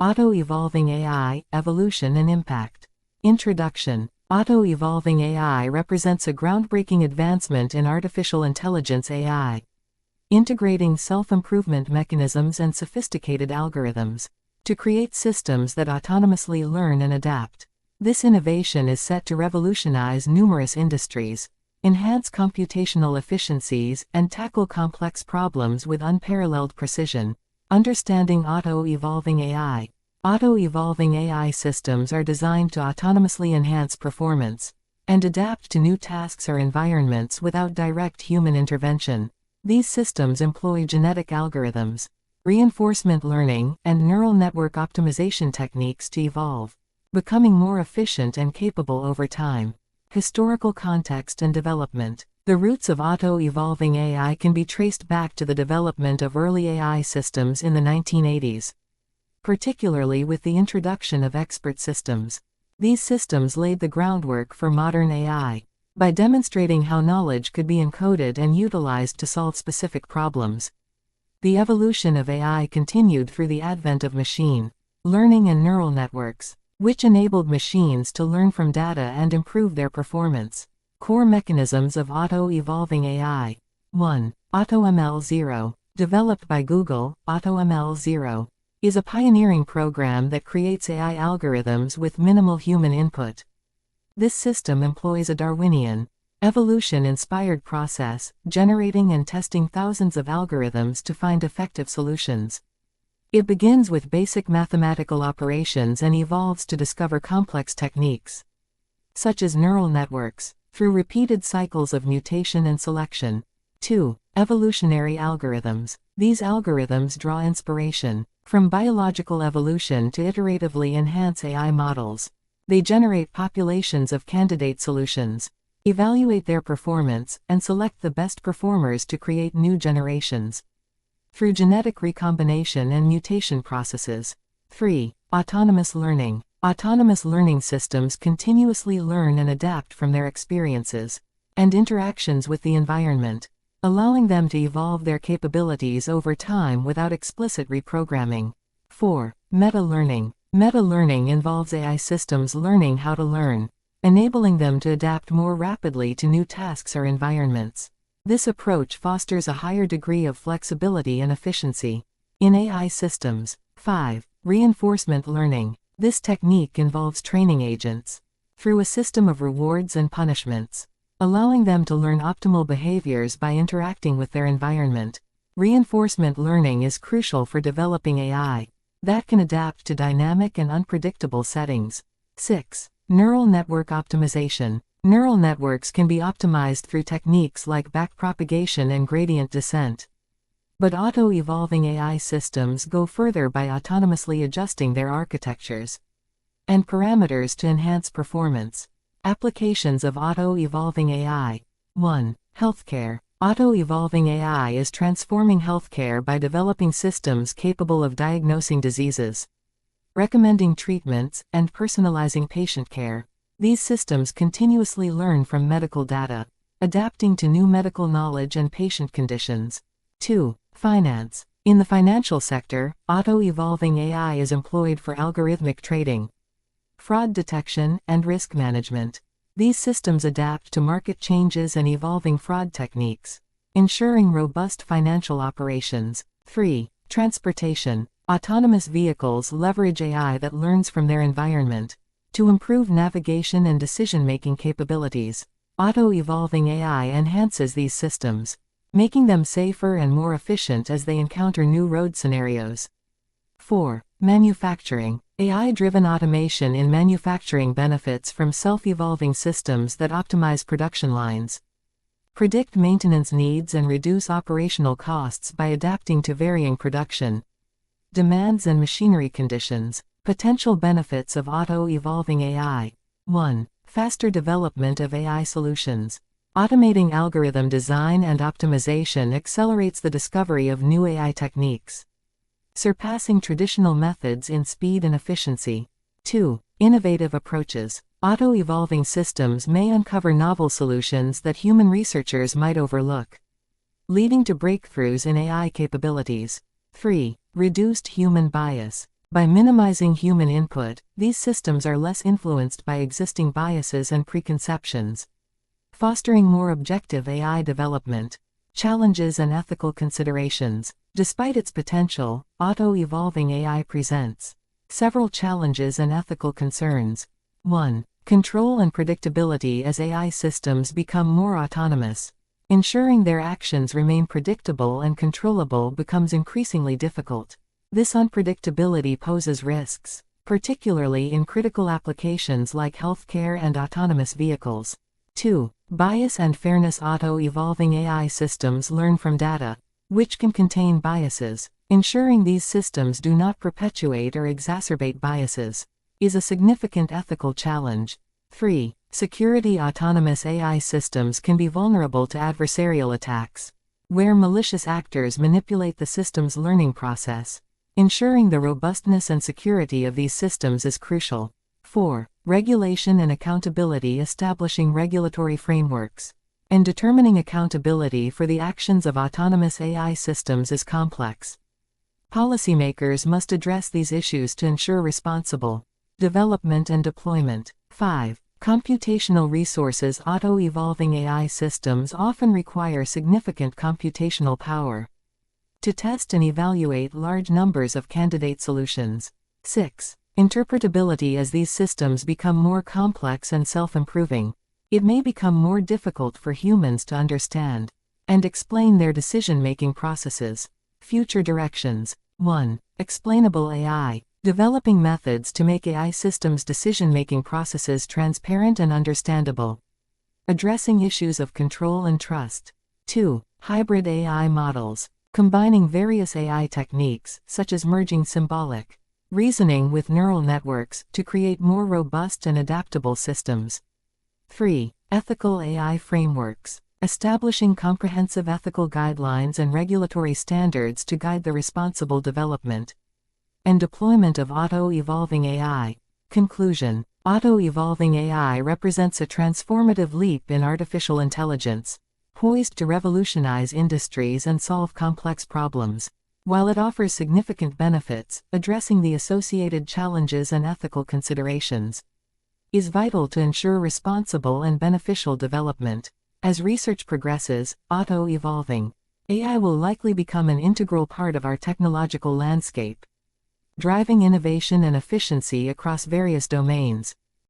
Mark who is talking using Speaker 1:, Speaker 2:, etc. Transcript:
Speaker 1: Auto-evolving AI, evolution and impact. Introduction. Auto-evolving AI represents a groundbreaking advancement in artificial intelligence AI, integrating self-improvement mechanisms and sophisticated algorithms to create systems that autonomously learn and adapt. This innovation is set to revolutionize numerous industries, enhance computational efficiencies, and tackle complex problems with unparalleled precision. Understanding auto-evolving AI. Auto-evolving AI systems are designed to autonomously enhance performance and adapt to new tasks or environments without direct human intervention. These systems employ genetic algorithms, reinforcement learning, and neural network optimization techniques to evolve, becoming more efficient and capable over time. Historical context and development. The roots of auto-evolving AI can be traced back to the development of early AI systems in the 1980s, particularly with the introduction of expert systems. These systems laid the groundwork for modern AI by demonstrating how knowledge could be encoded and utilized to solve specific problems. The evolution of AI continued through the advent of machine learning and neural networks, which enabled machines to learn from data and improve their performance. Core mechanisms of auto-evolving AI. 1. AutoML 0. Developed by Google, AutoML 0 is a pioneering program that creates AI algorithms with minimal human input. This system employs a Darwinian, evolution-inspired process, generating and testing thousands of algorithms to find effective solutions. It begins with basic mathematical operations and evolves to discover complex techniques, such as neural networks, through repeated cycles of mutation and selection. 2. Evolutionary algorithms. These algorithms draw inspiration from biological evolution to iteratively enhance AI models. They generate populations of candidate solutions, evaluate their performance, and select the best performers to create new generations through genetic recombination and mutation processes. 3. Autonomous learning. Autonomous learning systems continuously learn and adapt from their experiences and interactions with the environment, allowing them to evolve their capabilities over time without explicit reprogramming. 4. Meta-learning. Meta-learning involves AI systems learning how to learn, enabling them to adapt more rapidly to new tasks or environments. This approach fosters a higher degree of flexibility and efficiency in AI systems. 5. Reinforcement learning. This technique involves training agents through a system of rewards and punishments, allowing them to learn optimal behaviors by interacting with their environment. Reinforcement learning is crucial for developing AI that can adapt to dynamic and unpredictable settings. 6. Neural network optimization. Neural networks can be optimized through techniques like backpropagation and gradient descent. But auto-evolving AI systems go further by autonomously adjusting their architectures and parameters to enhance performance. Applications of auto-evolving AI. 1. Healthcare. Auto-evolving AI is transforming healthcare by developing systems capable of diagnosing diseases, recommending treatments, and personalizing patient care. These systems continuously learn from medical data, adapting to new medical knowledge and patient conditions. 2. Finance. In the financial sector, auto-evolving AI is employed for algorithmic trading, fraud detection, and risk management. These systems adapt to market changes and evolving fraud techniques, ensuring robust financial operations. 3. Transportation. Autonomous vehicles leverage AI that learns from their environment to improve navigation and decision-making capabilities. Auto-evolving AI enhances these systems, making them safer and more efficient as they encounter new road scenarios. 4. Manufacturing. AI-driven automation in manufacturing benefits from self-evolving systems that optimize production lines, predict maintenance needs, and reduce operational costs by adapting to varying production demands and machinery conditions. Potential benefits of auto-evolving AI. 1. Faster development of AI solutions. Automating algorithm design and optimization accelerates the discovery of new AI techniques, surpassing traditional methods in speed and efficiency. 2. Innovative approaches. Auto-evolving systems may uncover novel solutions that human researchers might overlook, leading to breakthroughs in AI capabilities. 3. Reduced human bias. By minimizing human input, these systems are less influenced by existing biases and preconceptions, fostering more objective AI development. Challenges and ethical considerations. Despite its potential, auto-evolving AI presents several challenges and ethical concerns. 1. Control and predictability. As AI systems become more autonomous, ensuring their actions remain predictable and controllable becomes increasingly difficult. This unpredictability poses risks, particularly in critical applications like healthcare and autonomous vehicles. 2. Bias and fairness. Auto-evolving AI systems learn from data, which can contain biases. Ensuring these systems do not perpetuate or exacerbate biases is a significant ethical challenge. 3. Security. Autonomous AI systems can be vulnerable to adversarial attacks, where malicious actors manipulate the system's learning process. Ensuring the robustness and security of these systems is crucial. 4. Regulation and accountability. Establishing regulatory frameworks and determining accountability for the actions of autonomous AI systems is complex. Policymakers must address these issues to ensure responsible development and deployment. 5. Computational resources. Auto-evolving AI systems often require significant computational power to test and evaluate large numbers of candidate solutions. 6. Interpretability. As these systems become more complex and self-improving, it may become more difficult for humans to understand and explain their decision-making processes. Future directions. 1. Explainable AI. Developing methods to make AI systems' decision-making processes transparent and understandable, addressing issues of control and trust. 2. Hybrid AI models. Combining various AI techniques, such as merging symbolic reasoning with neural networks, to create more robust and adaptable systems. 3. Ethical AI frameworks. Establishing comprehensive ethical guidelines and regulatory standards to guide the responsible development and deployment of auto-evolving AI. Conclusion. Auto-evolving AI represents a transformative leap in artificial intelligence, poised to revolutionize industries and solve complex problems. While it offers significant benefits, addressing the associated challenges and ethical considerations is vital to ensure responsible and beneficial development. As research progresses, auto-evolving AI will likely become an integral part of our technological landscape, driving innovation and efficiency across various domains.